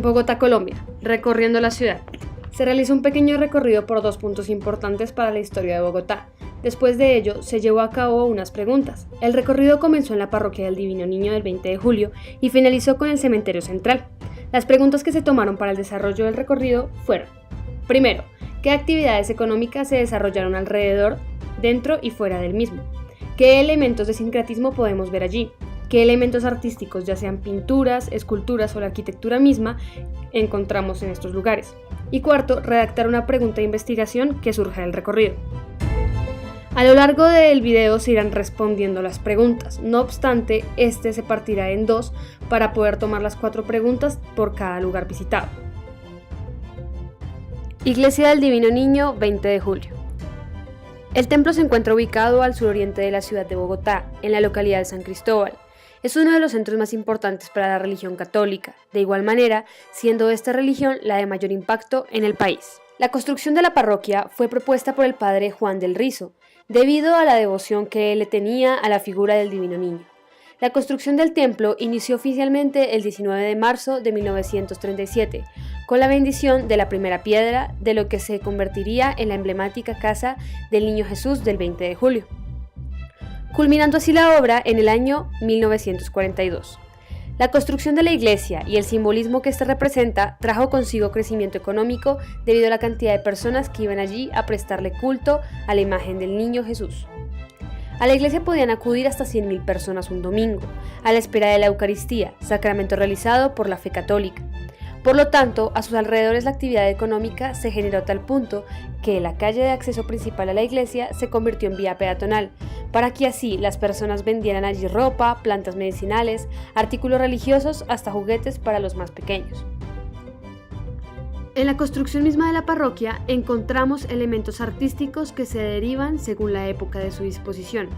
Bogotá, Colombia. Recorriendo la ciudad. Se realizó un pequeño recorrido por dos puntos importantes para la historia de Bogotá. Después de ello, se llevó a cabo unas preguntas. El recorrido comenzó en la parroquia del Divino Niño del 20 de julio y finalizó con el cementerio central. Las preguntas que se tomaron para el desarrollo del recorrido fueron: primero, ¿qué actividades económicas se desarrollaron alrededor, dentro y fuera del mismo? ¿Qué elementos de sincretismo podemos ver allí? ¿Qué elementos artísticos, ya sean pinturas, esculturas o la arquitectura misma, encontramos en estos lugares? Y cuarto, redactar una pregunta de investigación que surja del recorrido. A lo largo del video se irán respondiendo las preguntas, no obstante, este se partirá en dos para poder tomar las 4 preguntas por cada lugar visitado. Iglesia del Divino Niño, 20 de julio. El templo se encuentra ubicado al suroriente de la ciudad de Bogotá, en la localidad de San Cristóbal. Es uno de los centros más importantes para la religión católica, de igual manera, siendo esta religión la de mayor impacto en el país. La construcción de la parroquia fue propuesta por el padre Juan del Rizo, debido a la devoción que él le tenía a la figura del Divino Niño. La construcción del templo inició oficialmente el 19 de marzo de 1937, con la bendición de la primera piedra de lo que se convertiría en la emblemática Casa del Niño Jesús del 20 de julio, culminando así la obra en el año 1942. La construcción de la iglesia y el simbolismo que ésta representa trajo consigo crecimiento económico debido a la cantidad de personas que iban allí a prestarle culto a la imagen del Niño Jesús. A la iglesia podían acudir hasta 100.000 personas un domingo, a la espera de la Eucaristía, sacramento realizado por la fe católica. Por lo tanto, a sus alrededores la actividad económica se generó a tal punto que la calle de acceso principal a la iglesia se convirtió en vía peatonal, para que así las personas vendieran allí ropa, plantas medicinales, artículos religiosos, hasta juguetes para los más pequeños. En la construcción misma de la parroquia encontramos elementos artísticos que se derivan según la época de su disposición.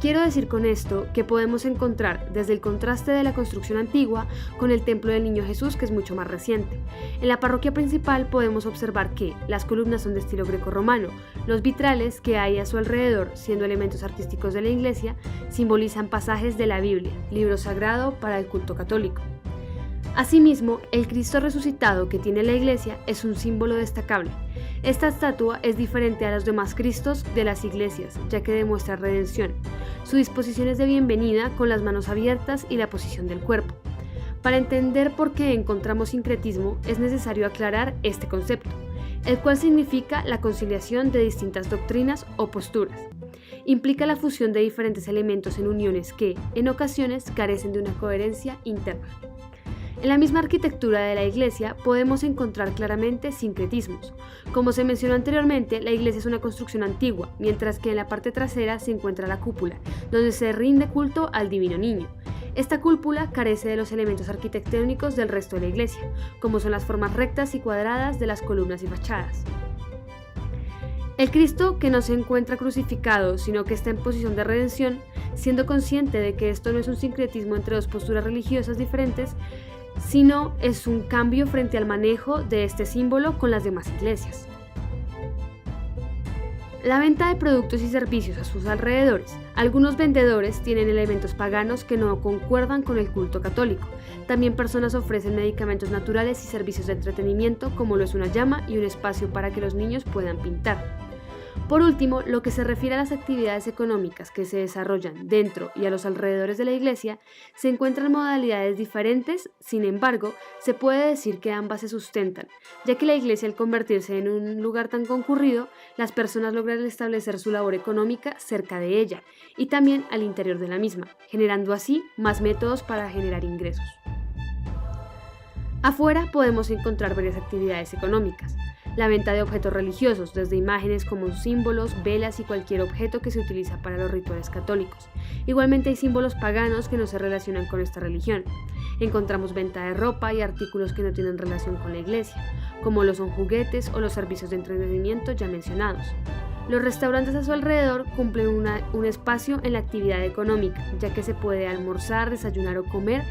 Quiero decir con esto que podemos encontrar desde el contraste de la construcción antigua con el templo del Niño Jesús, que es mucho más reciente. En la parroquia principal podemos observar que las columnas son de estilo grecorromano, los vitrales que hay a su alrededor, siendo elementos artísticos de la iglesia, simbolizan pasajes de la Biblia, libro sagrado para el culto católico. Asimismo, el Cristo resucitado que tiene la iglesia es un símbolo destacable. Esta estatua es diferente a los demás Cristos de las iglesias, ya que demuestra redención. Su disposición es de bienvenida, con las manos abiertas y la posición del cuerpo. Para entender por qué encontramos sincretismo, es necesario aclarar este concepto, el cual significa la conciliación de distintas doctrinas o posturas. Implica la fusión de diferentes elementos en uniones que, en ocasiones, carecen de una coherencia interna. En la misma arquitectura de la iglesia podemos encontrar claramente sincretismos. Como se mencionó anteriormente, la iglesia es una construcción antigua, mientras que en la parte trasera se encuentra la cúpula, donde se rinde culto al Divino Niño. Esta cúpula carece de los elementos arquitectónicos del resto de la iglesia, como son las formas rectas y cuadradas de las columnas y fachadas. El Cristo, que no se encuentra crucificado, sino que está en posición de redención, siendo consciente de que esto no es un sincretismo entre dos posturas religiosas diferentes, sino es un cambio frente al manejo de este símbolo con las demás iglesias. La venta de productos y servicios a sus alrededores. Algunos vendedores tienen elementos paganos que no concuerdan con el culto católico. También personas ofrecen medicamentos naturales y servicios de entretenimiento, como lo es una llama y un espacio para que los niños puedan pintar. Por último, lo que se refiere a las actividades económicas que se desarrollan dentro y a los alrededores de la iglesia, se encuentran modalidades diferentes, sin embargo, se puede decir que ambas se sustentan, ya que la iglesia, al convertirse en un lugar tan concurrido, las personas logran establecer su labor económica cerca de ella y también al interior de la misma, generando así más métodos para generar ingresos. Afuera podemos encontrar varias actividades económicas. La venta de objetos religiosos, desde imágenes como símbolos, velas y cualquier objeto que se utiliza para los rituales católicos. Igualmente hay símbolos paganos que no se relacionan con esta religión. Encontramos venta de ropa y artículos que no tienen relación con la iglesia, como lo son juguetes o los servicios de entretenimiento ya mencionados. Los restaurantes a su alrededor cumplen un espacio en la actividad económica, ya que se puede almorzar, desayunar o comer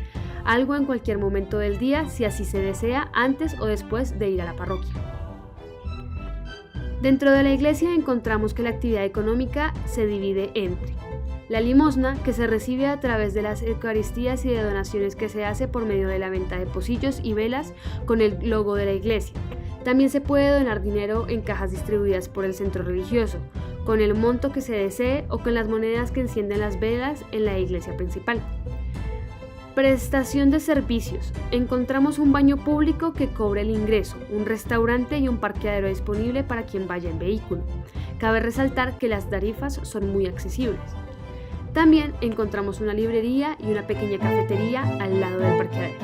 algo en cualquier momento del día, si así se desea, antes o después de ir a la parroquia. Dentro de la iglesia encontramos que la actividad económica se divide entre La limosna, que se recibe a través de las eucaristías y de donaciones que se hace por medio de la venta de pocillos y velas con el logo de la iglesia. También se puede donar dinero en cajas distribuidas por el centro religioso, con el monto que se desee o con las monedas que encienden las velas en la iglesia principal. Prestación de servicios. Encontramos un baño público que cobra el ingreso, un restaurante y un parqueadero disponible para quien vaya en vehículo. Cabe resaltar que las tarifas son muy accesibles. También encontramos una librería y una pequeña cafetería al lado del parqueadero.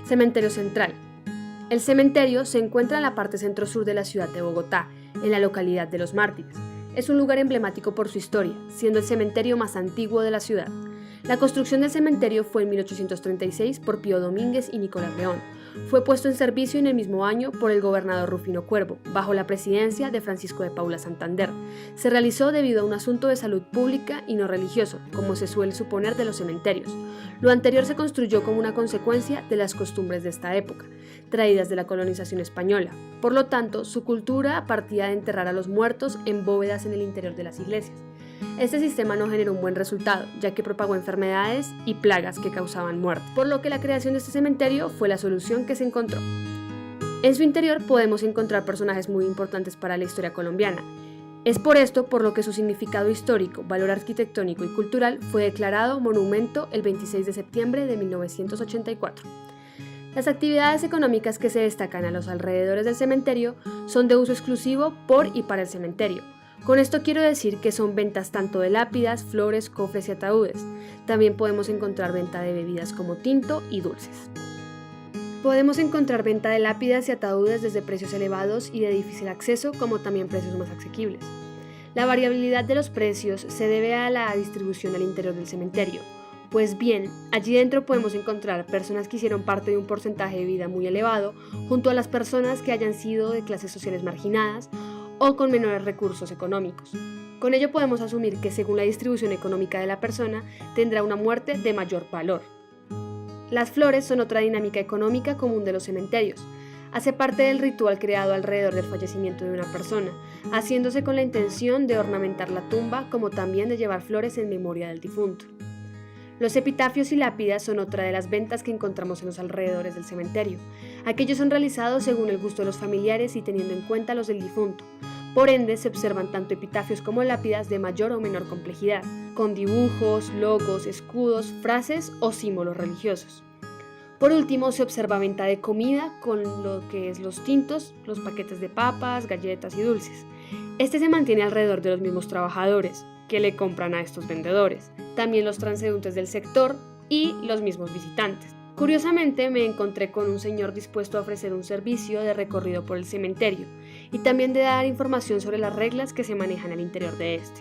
Cementerio Central. El cementerio se encuentra en la parte centro-sur de la ciudad de Bogotá, en la localidad de Los Mártires. Es un lugar emblemático por su historia, siendo el cementerio más antiguo de la ciudad. La construcción del cementerio fue en 1836 por Pío Domínguez y Nicolás León. Fue puesto en servicio en el mismo año por el gobernador Rufino Cuervo, bajo la presidencia de Francisco de Paula Santander. Se realizó debido a un asunto de salud pública y no religioso, como se suele suponer de los cementerios. Lo anterior se construyó como una consecuencia de las costumbres de esta época, traídas de la colonización española. Por lo tanto, su cultura partía de enterrar a los muertos en bóvedas en el interior de las iglesias. Este sistema no generó un buen resultado, ya que propagó enfermedades y plagas que causaban muerte, por lo que la creación de este cementerio fue la solución que se encontró. En su interior podemos encontrar personajes muy importantes para la historia colombiana. Es por esto por lo que su significado histórico, valor arquitectónico y cultural fue declarado monumento el 26 de septiembre de 1984. Las actividades económicas que se destacan a los alrededores del cementerio son de uso exclusivo por y para el cementerio. Con esto quiero decir que son ventas tanto de lápidas, flores, cofres y ataúdes. También podemos encontrar venta de bebidas como tinto y dulces. Podemos encontrar venta de lápidas y ataúdes desde precios elevados y de difícil acceso, como también precios más asequibles. La variabilidad de los precios se debe a la distribución al interior del cementerio. Pues bien, allí dentro podemos encontrar personas que hicieron parte de un porcentaje de vida muy elevado, junto a las personas que hayan sido de clases sociales marginadas o con menores recursos económicos. Con ello podemos asumir que según la distribución económica de la persona, tendrá una muerte de mayor valor. Las flores son otra dinámica económica común de los cementerios. Hace parte del ritual creado alrededor del fallecimiento de una persona, haciéndose con la intención de ornamentar la tumba como también de llevar flores en memoria del difunto. Los epitafios y lápidas son otra de las ventas que encontramos en los alrededores del cementerio. Aquellos son realizados según el gusto de los familiares y teniendo en cuenta los del difunto. Por ende, se observan tanto epitafios como lápidas de mayor o menor complejidad, con dibujos, logos, escudos, frases o símbolos religiosos. Por último, se observa venta de comida con lo que es los tintos, los paquetes de papas, galletas y dulces. Este se mantiene alrededor de los mismos trabajadores que le compran a estos vendedores, también los transeúntes del sector y los mismos visitantes. Curiosamente, me encontré con un señor dispuesto a ofrecer un servicio de recorrido por el cementerio y también de dar información sobre las reglas que se manejan al interior de este.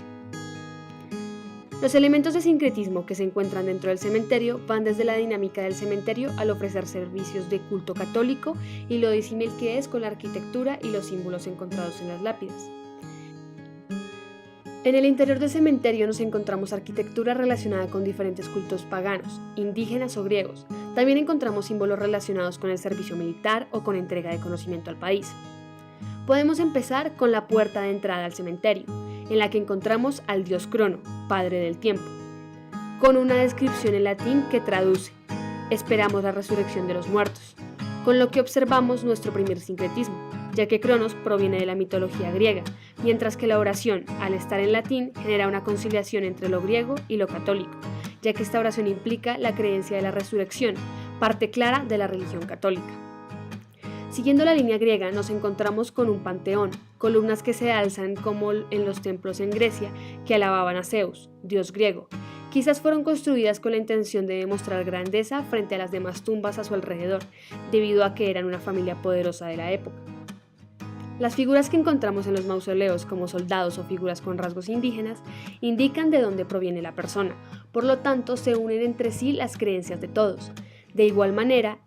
Los elementos de sincretismo que se encuentran dentro del cementerio van desde la dinámica del cementerio al ofrecer servicios de culto católico y lo disímil que es con la arquitectura y los símbolos encontrados en las lápidas. En el interior del cementerio nos encontramos arquitectura relacionada con diferentes cultos paganos, indígenas o griegos. También encontramos símbolos relacionados con el servicio militar o con entrega de conocimiento al país. Podemos empezar con la puerta de entrada al cementerio, en la que encontramos al dios Crono, padre del tiempo, con una descripción en latín que traduce: esperamos la resurrección de los muertos, con lo que observamos nuestro primer sincretismo, ya que Cronos proviene de la mitología griega, mientras que la oración, al estar en latín, genera una conciliación entre lo griego y lo católico, ya que esta oración implica la creencia de la resurrección, parte clara de la religión católica. Siguiendo la línea griega, nos encontramos con un panteón, columnas que se alzan como en los templos en Grecia que alababan a Zeus, dios griego. Quizás fueron construidas con la intención de demostrar grandeza frente a las demás tumbas a su alrededor, debido a que eran una familia poderosa de la época. Las figuras que encontramos en los mausoleos, como soldados o figuras con rasgos indígenas, indican de dónde proviene la persona, por lo tanto se unen entre sí las creencias de todos. De igual manera,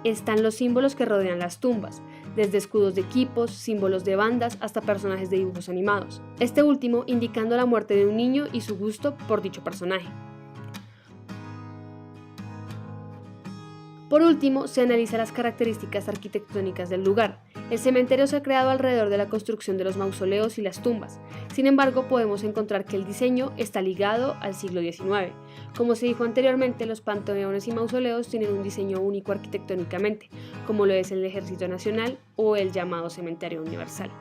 están los símbolos que rodean las tumbas, desde escudos de equipos, símbolos de bandas hasta personajes de dibujos animados, este último indicando la muerte de un niño y su gusto por dicho personaje. Por último, se analiza las características arquitectónicas del lugar. El cementerio se ha creado alrededor de la construcción de los mausoleos y las tumbas. Sin embargo, podemos encontrar que el diseño está ligado al siglo XIX. Como se dijo anteriormente, los panteones y mausoleos tienen un diseño único arquitectónicamente, como lo es el Ejército Nacional o el llamado Cementerio Universal.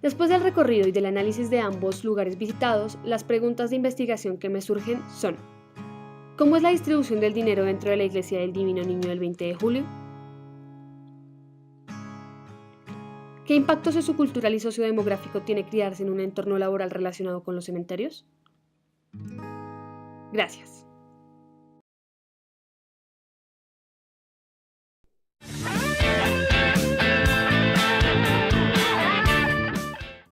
Después del recorrido y del análisis de ambos lugares visitados, las preguntas de investigación que me surgen son: ¿cómo es la distribución del dinero dentro de la Iglesia del Divino Niño del 20 de julio? ¿Qué impacto sociocultural y sociodemográfico tiene criarse en un entorno laboral relacionado con los cementerios? Gracias.